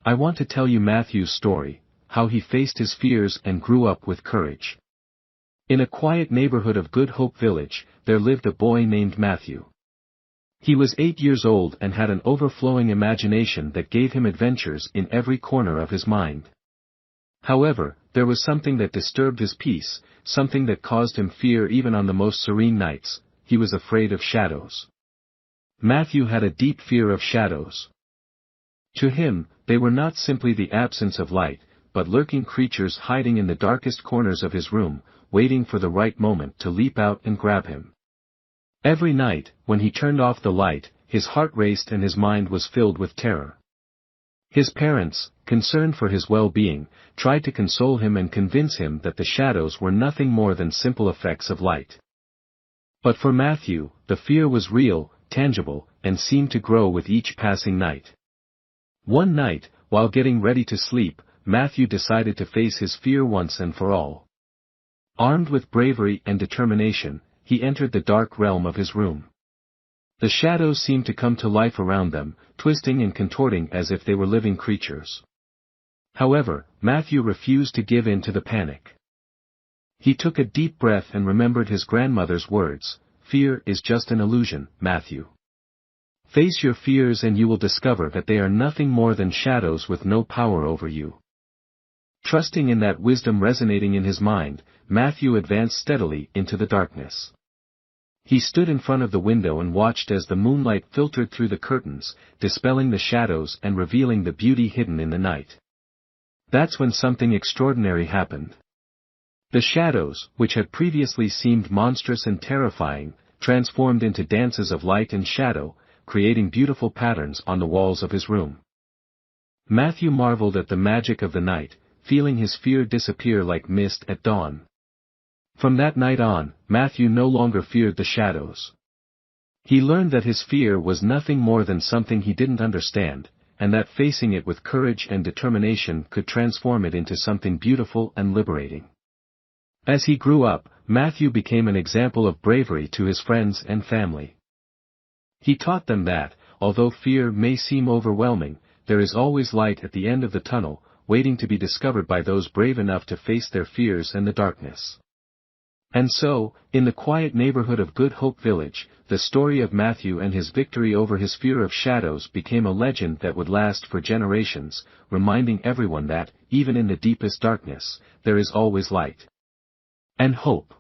I want to tell you Matthew's story, how he faced his fears and grew up with courage. In a quiet neighborhood of Good Hope Village, there lived a boy named Matthew. He was 8 years old and had an overflowing imagination that gave him adventures in every corner of his mind. However, there was something that disturbed his peace, something that caused him fear even on the most serene nights. He was afraid of shadows. Matthew had a deep fear of shadows. To him, they were not simply the absence of light, but lurking creatures hiding in the darkest corners of his room, waiting for the right moment to leap out and grab him. Every night, when he turned off the light, his heart raced and his mind was filled with terror. His parents, concerned for his well-being, tried to console him and convince him that the shadows were nothing more than simple effects of light. But for Matthew, the fear was real, tangible, and seemed to grow with each passing night. One night, while getting ready to sleep, Matthew decided to face his fear once and for all. Armed with bravery and determination, he entered the dark realm of his room. The shadows seemed to come to life around them, twisting and contorting as if they were living creatures. However, Matthew refused to give in to the panic. He took a deep breath and remembered his grandmother's words, "Fear is just an illusion, Matthew. Face your fears and you will discover that they are nothing more than shadows with no power over you." Trusting in that wisdom resonating in his mind, Matthew advanced steadily into the darkness. He stood in front of the window and watched as the moonlight filtered through the curtains, dispelling the shadows and revealing the beauty hidden in the night. That's when something extraordinary happened. The shadows, which had previously seemed monstrous and terrifying, transformed into dances of light and shadow, creating beautiful patterns on the walls of his room. Matthew marveled at the magic of the night, feeling his fear disappear like mist at dawn. From that night on, Matthew no longer feared the shadows. He learned that his fear was nothing more than something he didn't understand, and that facing it with courage and determination could transform it into something beautiful and liberating. As he grew up, Matthew became an example of bravery to his friends and family. He taught them that, although fear may seem overwhelming, there is always light at the end of the tunnel, waiting to be discovered by those brave enough to face their fears and the darkness. And so, in the quiet neighborhood of Good Hope Village, the story of Matthew and his victory over his fear of shadows became a legend that would last for generations, reminding everyone that, even in the deepest darkness, there is always light and hope.